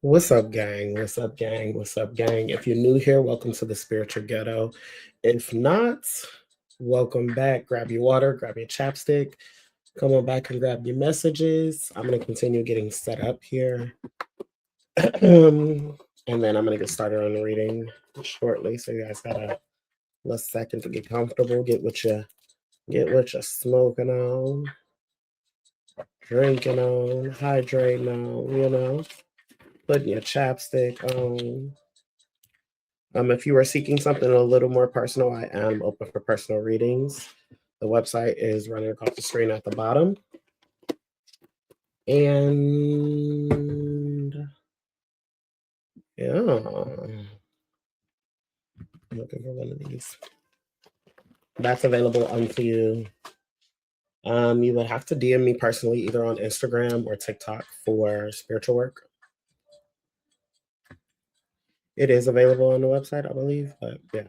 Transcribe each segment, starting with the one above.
What's up, gang? What's up, gang? What's up, gang? If you're new here, welcome to the Spiritual Ghetto. If not, welcome back. Grab your water, grab your chapstick. Come on back and grab your messages. I'm going to continue getting set up here. And then I'm going to get started on the reading shortly. So you guys got a little second to get comfortable, get what you're smoking on, drinking on, hydrating on, putting your chapstick on. If you are seeking something a little more personal, I am open for personal readings. The website is running across the screen at the bottom. And yeah, I'm looking for one of these. That's available unto you. You would have to DM me personally, either on Instagram or TikTok for spiritual work. It is available on the website, I believe, but yeah.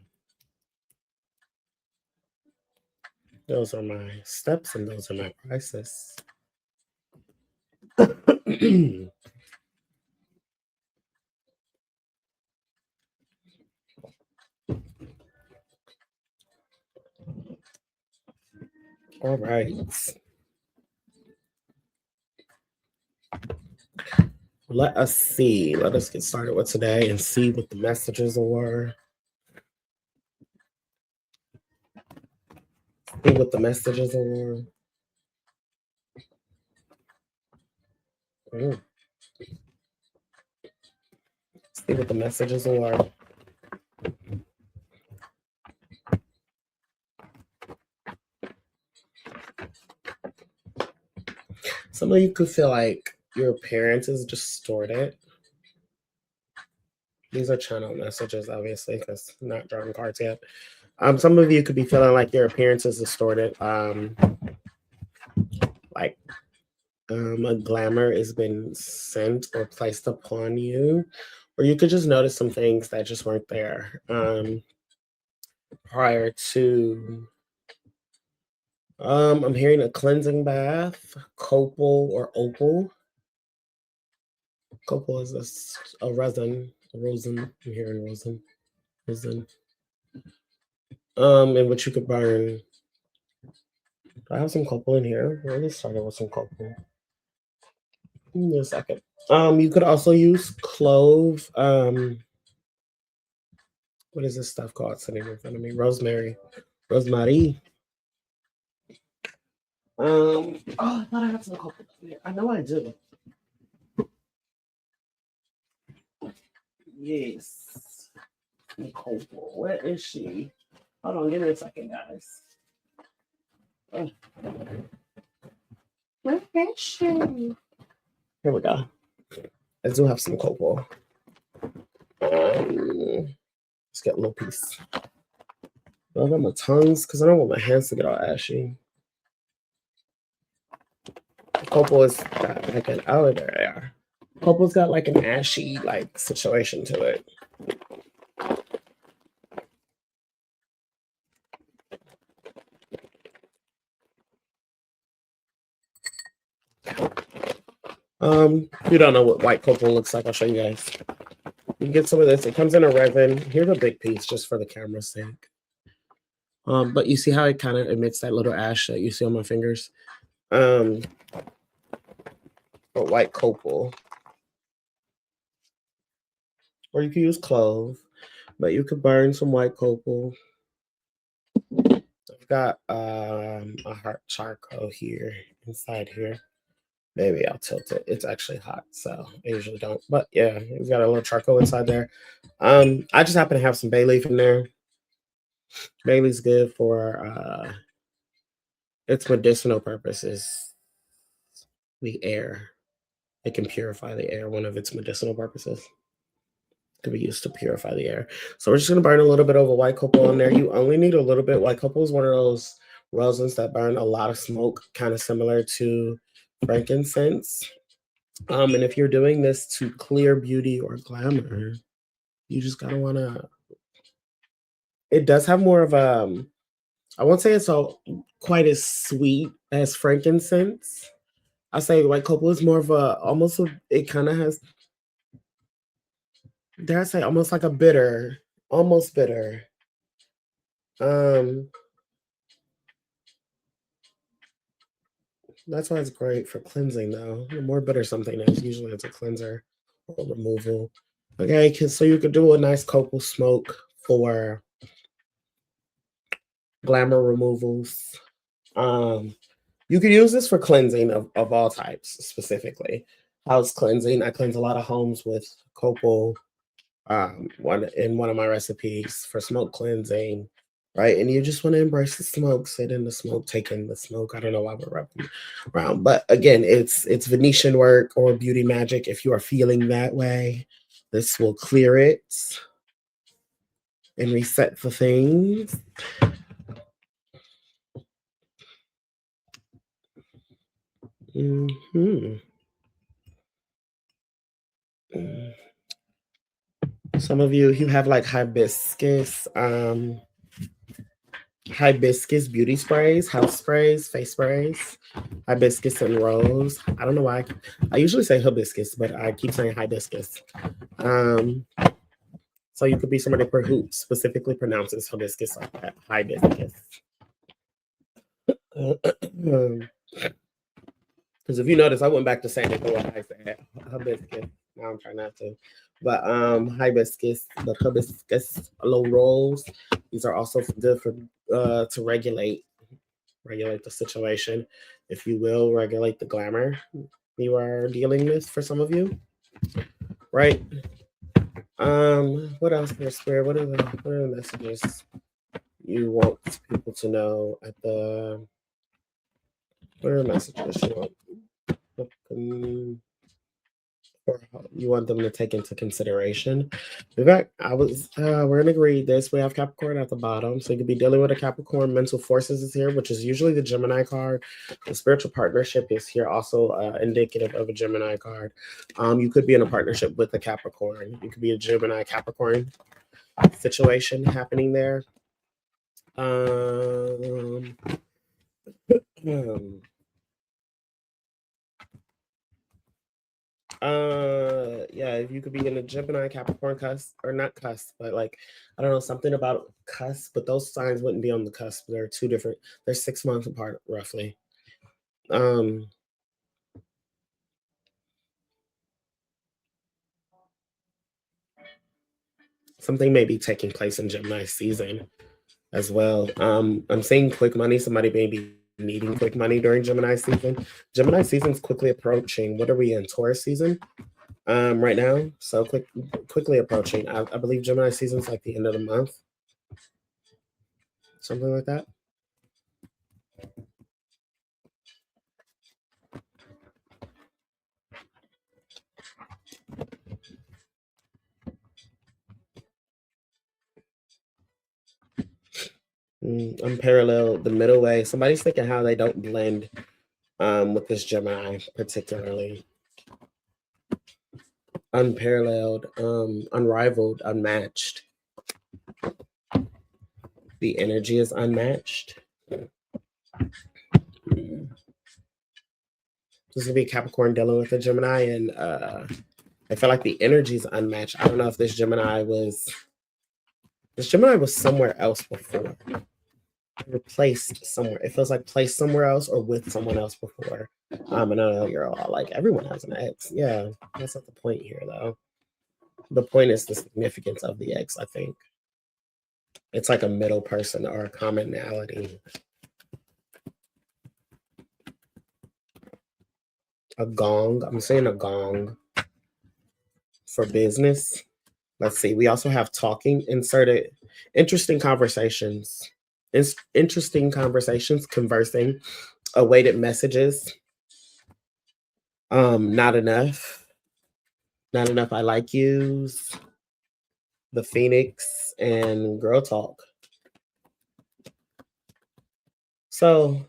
Those are my steps and those are my prices. All right. Let us see. Let us get started with today and see what the messages were. See what the messages were. See what the messages were. Some of you could feel like your appearance is distorted. These are channel messages, obviously, because I'm not drawing cards yet. Some of you could be feeling like your appearance is distorted. Like a glamour has been sent or placed upon you, or you could just notice some things that just weren't there prior to. I'm hearing a cleansing bath, copal or opal. Copal is a resin, I'm hearing resin. In which you could burn. I have some copal in here. Let me start with some copal. Give me a second. You could also use clove. What is this stuff called sitting in front of me? Rosemary. Oh, I thought I had some copal here. I know I do. Yes. Copal. Where is she? Hold on, give me a second, guys. Oh. Where is she? Here we go. I do have some copal. Let's get a little piece. I got my tongues because I don't want my hands to get all ashy. Copal is got like there they are. Copal's got like an ashy like situation to it. You don't know what white copal looks like. I'll show you guys. You can get some of this. It comes in a resin. Here's a big piece just for the camera's sake. But you see how it kind of emits that little ash that you see on my fingers? But white copal. Or you can use clove, but you could burn some white copal. I've got a heart charcoal here, inside here. Maybe I'll tilt it. It's actually hot, so I usually don't. But yeah, it's got a little charcoal inside there. I just happen to have some bay leaf in there. Bay leaf's good for its medicinal purposes. The air. It can purify the air, one of its medicinal purposes. It can be used to purify the air. So we're just going to burn a little bit of a white copal on there. You only need a little bit. White copal is one of those resins that burn a lot of smoke, kind of similar to frankincense. And if you're doing this to clear beauty or glamour, you just gotta wanna. It does have more of a. I won't say it's all quite as sweet as frankincense. I say white copal is more of a almost. It kind of has dare I say, almost like a bitter, almost bitter. Um, that's why it's great for cleansing, though. The more bitter something is, usually it's a cleanser or removal. Okay, so you could do a nice copal smoke for glamour removals. Um, you could use this for cleansing of all types, specifically house cleansing. I cleanse a lot of homes with copal. One of my recipes for smoke cleansing, right? And you just want to embrace the smoke, sit in the smoke, take in the smoke. I don't know why we're rubbing around, but again, it's Venetian work or beauty magic. If you are feeling that way, this will clear it and reset the things. Hmm. Some of you have like hibiscus beauty sprays, house sprays, face sprays, hibiscus and rose. I don't know why I usually say hibiscus, but I keep saying hibiscus. Um, so you could be somebody who specifically pronounces hibiscus like that, hibiscus. Because if you notice, I went back to saying it the way I said hibiscus. Now I'm trying not to. But hibiscus, the hibiscus low rolls, these are also good for to regulate the situation, if you will, regulate the glamour you are dealing with for some of you, right? What else for spirit? What are the messages you want people to know at the what are the messages you want them to take into consideration? In fact, we're gonna read this. We have Capricorn at the bottom, so you could be dealing with a Capricorn. Mental forces is here, which is usually the Gemini card. The spiritual partnership is here, also indicative of a Gemini card. You could be in a partnership with a Capricorn. You could be a Gemini Capricorn situation happening there. Um, hmm. Yeah, if you could be in a Gemini Capricorn cusp, or not cusp, but like I don't know, something about cusp, but those signs wouldn't be on the cusp. They're two different, they're 6 months apart roughly. Um Something may be taking place in Gemini season as well. I'm seeing quick money, somebody may be needing quick money during Gemini season. Gemini season's quickly approaching. What are we in? Taurus season? Right now. So quickly approaching. I believe Gemini season's like the end of the month, something like that. Unparalleled, the middle way. Somebody's thinking how they don't blend with this Gemini, particularly. Unparalleled, unrivaled, unmatched. The energy is unmatched. This is gonna be Capricorn dealing with a Gemini, and I feel like the energy is unmatched. I don't know if this Gemini was somewhere else before, replaced somewhere. It feels like placed somewhere else or with someone else before. And I know you're all like, everyone has an ex. Yeah, that's not the point here, though. The point is the significance of the ex, I think. It's like a middle person or a commonality. A gong. I'm saying a gong for business. Let's see. We also have talking inserted. Interesting conversations. Interesting conversations, conversing, awaited messages. Not enough. Not enough. I like yous. The Phoenix and Girl Talk. So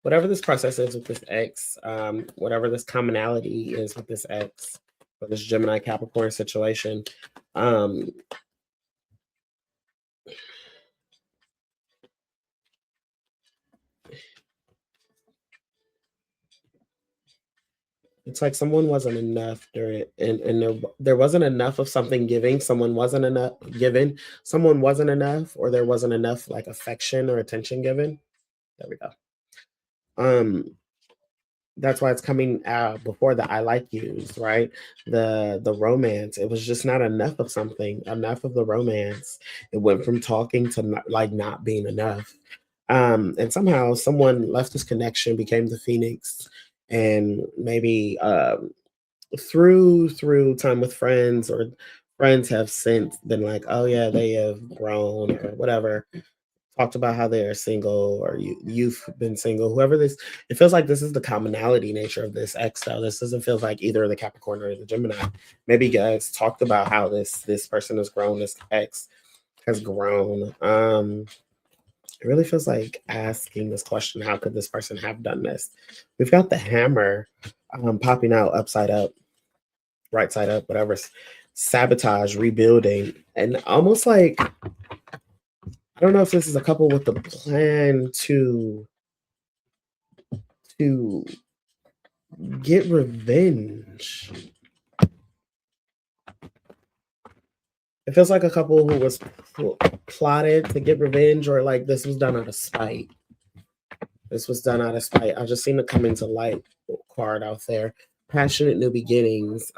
whatever this process is with this X, whatever this commonality is with this X, for this Gemini Capricorn situation, um, It's like someone wasn't enough during and there wasn't enough of something giving, someone wasn't enough given, someone wasn't enough, or there wasn't enough, like, affection or attention given. There we go. Um, that's why it's coming out before the "I like yous," right? The romance, it was just not enough of something, enough of the romance. It went from talking to not being enough. And somehow someone left this connection, became the phoenix, and maybe, through time with friends, or friends have since been like, "Oh, yeah, they have grown," or whatever, talked about how they are single, or you've been single, whoever this, it feels like this is the commonality nature of this X, though. This doesn't feel like either the Capricorn or the Gemini. Maybe you guys talked about how this person has grown, this X has grown. It really feels like asking this question, how could this person have done this? We've got the hammer popping out upside up, right side up, whatever. Sabotage, rebuilding, and almost like, I don't know if this is a couple with the plan to get revenge. It feels like a couple who was plotted to get revenge, or like this was done out of spite. This was done out of spite. I just seen the coming to light card out there. Passionate new beginnings.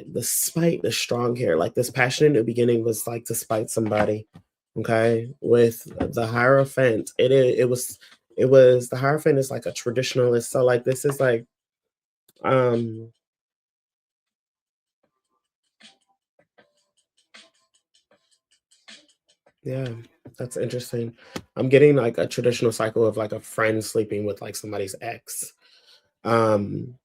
The spite, the strong here, like this passionate new beginning was like to spite somebody. Okay, with the Hierophant, it was the Hierophant is like a traditionalist. So like this is like, um yeah, that's interesting. I'm getting like a traditional cycle of like a friend sleeping with like somebody's ex. Um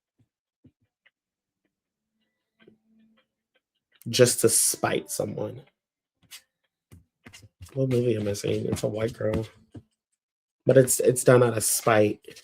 just to spite someone. What movie am I seeing? It's a white girl. But it's done out of spite,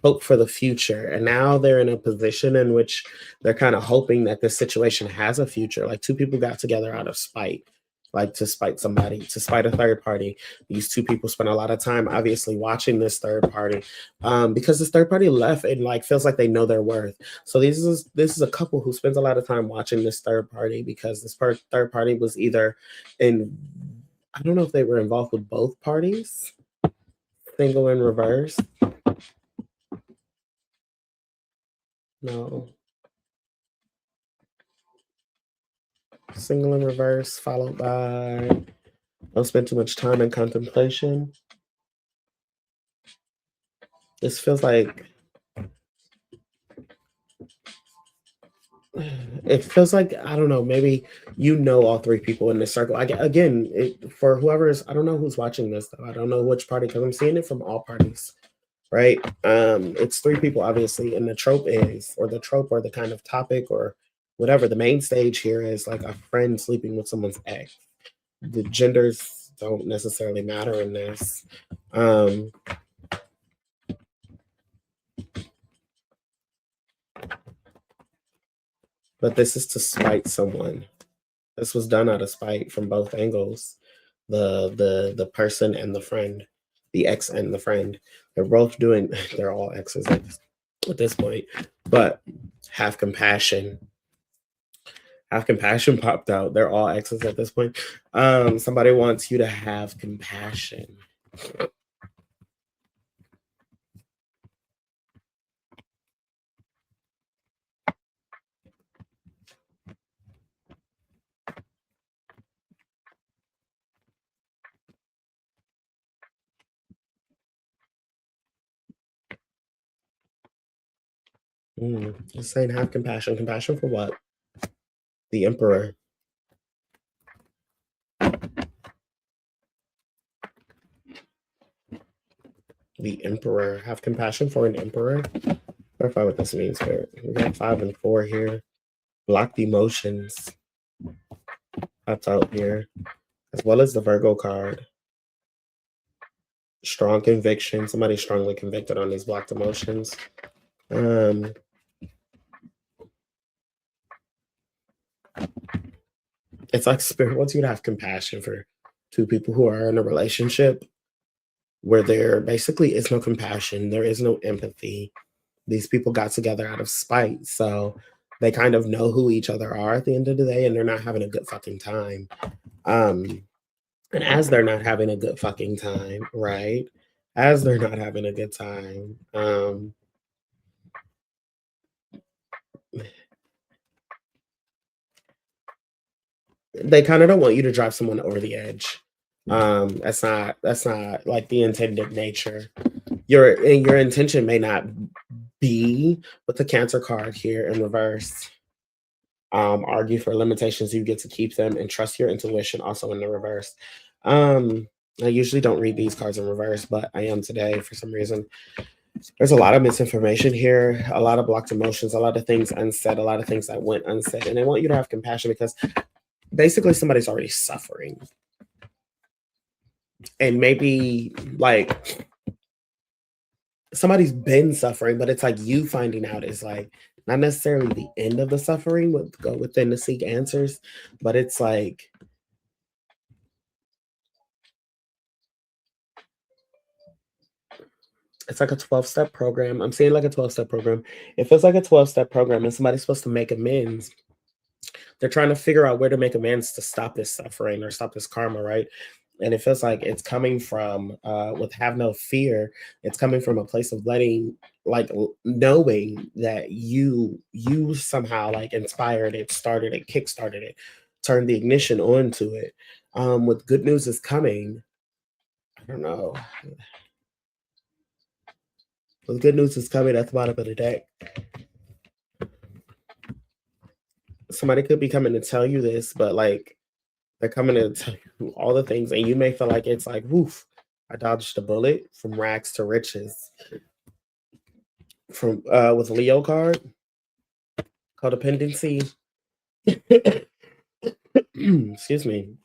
hope for the future. And now they're in a position in which they're kind of hoping that this situation has a future. Like two people got together out of spite, like to spite somebody, to spite a third party. These two people spent a lot of time obviously watching this third party, because this third party left and like feels like they know their worth. So this is a couple who spends a lot of time watching this third party, because this third party was either in, I don't know if they were involved with both parties, single in reverse. No, single in reverse, followed by don't spend too much time in contemplation. This feels like, it feels like, I don't know, maybe all three people in this circle. Again, for whoever's, I don't know who's watching this though. I don't know which party, because I'm seeing it from all parties, right? It's three people obviously, and the trope is, or the trope, or the kind of topic, or whatever. The main stage here is like a friend sleeping with someone's ex. The genders don't necessarily matter in this. Um, but this is to spite someone. This was done out of spite from both angles. The person and the friend, the ex and the friend. They're both doing they're all exes at this point. But have compassion. Have compassion popped out. They're all exes at this point. Somebody wants you to have compassion. Just saying have compassion. Compassion for what? The emperor. The emperor. Have compassion for an emperor. Clarify what this means here. We got 5 and 4 here. Blocked emotions. That's out here. As well as the Virgo card. Strong conviction. Somebody strongly convicted on these blocked emotions. Um, it's like spirit wants you to have compassion for two people who are in a relationship where there basically is no compassion, there is no empathy. These people got together out of spite, so they kind of know who each other are at the end of the day, and they're not having a good fucking time. And as they're not having a good fucking time, right? As they're not having a good time, they kind of don't want you to drive someone over the edge. That's not like the intended nature. Your intention may not be with the Cancer card here in reverse. Argue for limitations, you get to keep them, and trust your intuition also in the reverse. I usually don't read these cards in reverse, but I am today for some reason. There's a lot of misinformation here, a lot of blocked emotions, a lot of things unsaid, a lot of things that went unsaid. And I want you to have compassion because basically somebody's already suffering. And maybe like somebody's been suffering, but it's like you finding out is like not necessarily the end of the suffering, would go within to seek answers, but it's like it's like a 12-step program. I'm seeing like a 12-step program. It feels like a 12-step program, and somebody's supposed to make amends. They're trying to figure out where to make amends to stop this suffering or stop this karma, right? And it feels like it's coming from with have no fear. It's coming from a place of letting, like knowing that you somehow like inspired it, started it, kickstarted it, turned the ignition onto it. With good news is coming. I don't know. With good news is coming at the bottom of the deck. Somebody could be coming to tell you this, but like they're coming to tell you all the things, and you may feel like it's like, woof, I dodged a bullet from rags to riches. From with Leo card, codependency, excuse me,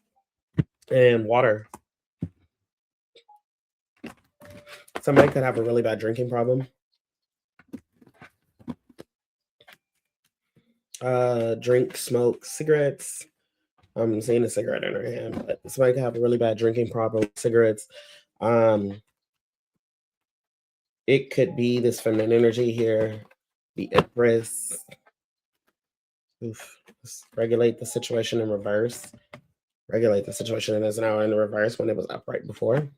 and water. Somebody could have a really bad drinking problem. Drink, smoke, cigarettes. I'm seeing a cigarette in her hand, but somebody could have a really bad drinking problem, cigarettes. It could be this feminine energy here, the Empress. Oof. Let's regulate the situation in reverse. Regulate the situation, and is now in the reverse when it was upright before.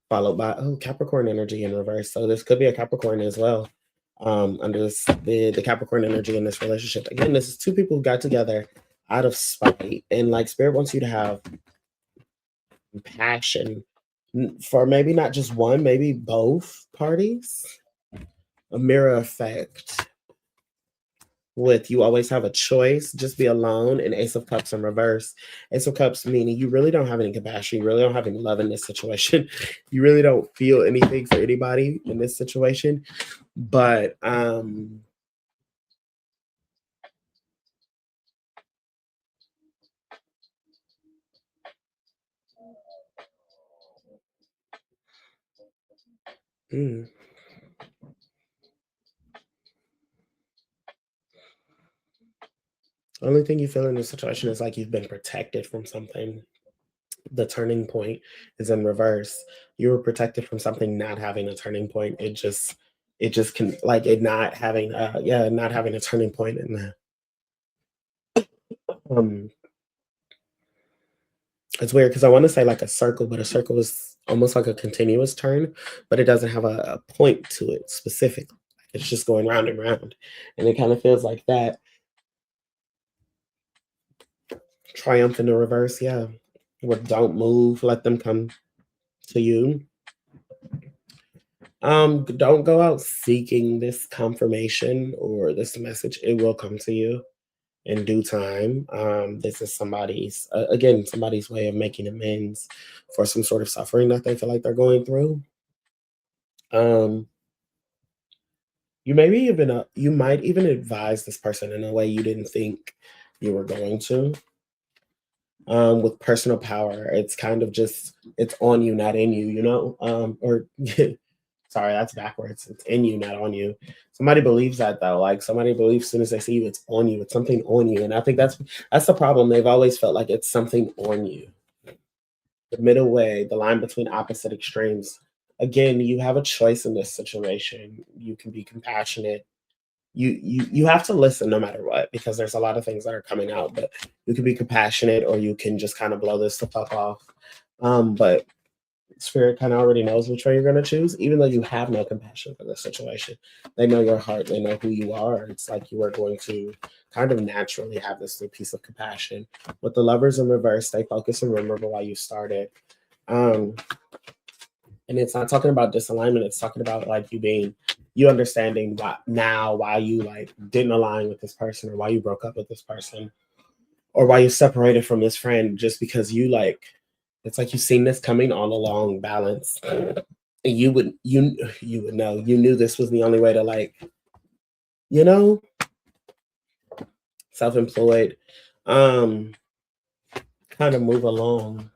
Followed by Capricorn energy in reverse. So this could be a Capricorn as well. Under this, the Capricorn energy in this relationship. Again, this is two people who got together out of spite, and like Spirit wants you to have passion for maybe not just one, maybe both parties. A mirror effect with you always have a choice, just be alone, and Ace of Cups in reverse. Ace of Cups meaning you really don't have any compassion, you really don't have any love in this situation. You really don't feel anything for anybody in this situation. But only thing you feel in this situation is like you've been protected from something. The turning point is in reverse. You were protected from something not having a turning point. It just can like it not having not having a turning point in the um it's weird because I want to say like a circle, but a circle is almost like a continuous turn, but it doesn't have a point to it specifically. It's just going round and round. And it kind of feels like that. Triumph in the reverse, yeah. Where don't move, let them come to you. Don't go out seeking this confirmation or this message. It will come to you in due time. This is somebody's again, somebody's way of making amends for some sort of suffering that they feel like they're going through. Um, you might even advise this person in a way you didn't think you were going to. With personal power, it's kind of just it's on you, not in you, you know? Or sorry, that's backwards. It's in you, not on you. Somebody believes that though. Like somebody believes as soon as they see you, it's on you. It's something on you. And I think that's the problem. They've always felt like it's something on you. The middle way, the line between opposite extremes. again, you have a choice in this situation. You can be compassionate. You have to listen no matter what, because there's a lot of things that are coming out, but you can be compassionate or you can just kind of blow this the fuck off. But Spirit kind of already knows which way you're going to choose, even though you have no compassion for this situation. They know your heart, they know who you are. It's like you are going to kind of naturally have this little piece of compassion. With the Lovers in reverse, stay focused and remember why you started. And it's not talking about disalignment, it's talking about like you understanding why you like didn't align with this person, or why you broke up with this person, or why you separated from this friend, just because you like, it's like you've seen this coming all along, balance. And you would know, you knew this was the only way to, like, self-employed, kind of move along.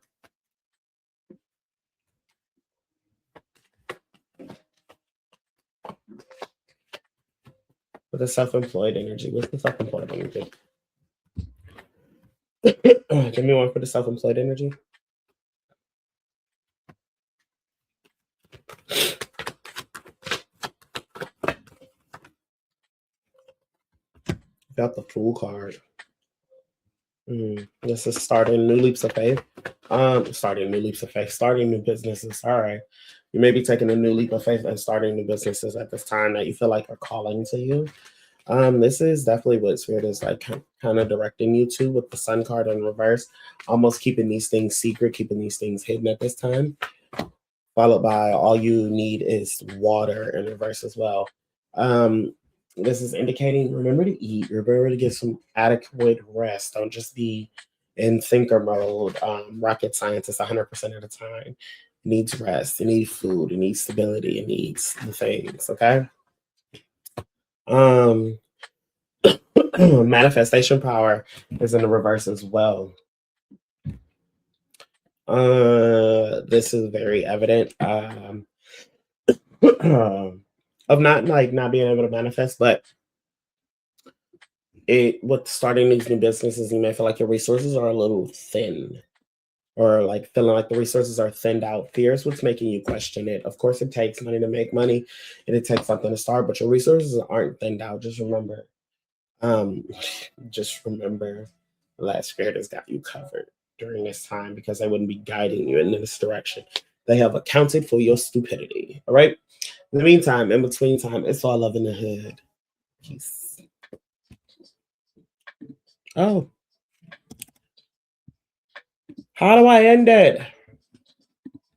With the self-employed energy. What's the self-employed energy? Give me one for the self-employed energy. Got the Fool card. This is starting new leaps of faith. Starting new businesses. All right. You may be taking a new leap of faith and starting new businesses at this time that you feel like are calling to you. This is definitely what Spirit is like kind of directing you to, with the Sun card in reverse, almost keeping these things secret, keeping these things hidden at this time. Followed by all you need is water in reverse as well. This is indicating, remember to eat, remember to get some adequate rest. Don't just be in thinker mode, rocket scientist 100% of the time. It needs rest, it needs food, it needs stability, it needs the things, okay? Manifestation power is in the reverse as well. This is very evident of not being able to manifest, but with starting these new businesses, you may feel like your resources are a little thin, or like feeling like the resources are thinned out. Fear is what's making you question it. Of course, it takes money to make money, and it takes something to start, but your resources aren't thinned out. Just remember that Spirit has got you covered during this time, because they wouldn't be guiding you in this direction. They have accounted for your stupidity. All right. In the meantime, in between time, it's all love in the hood. Peace. Oh. How do I end it?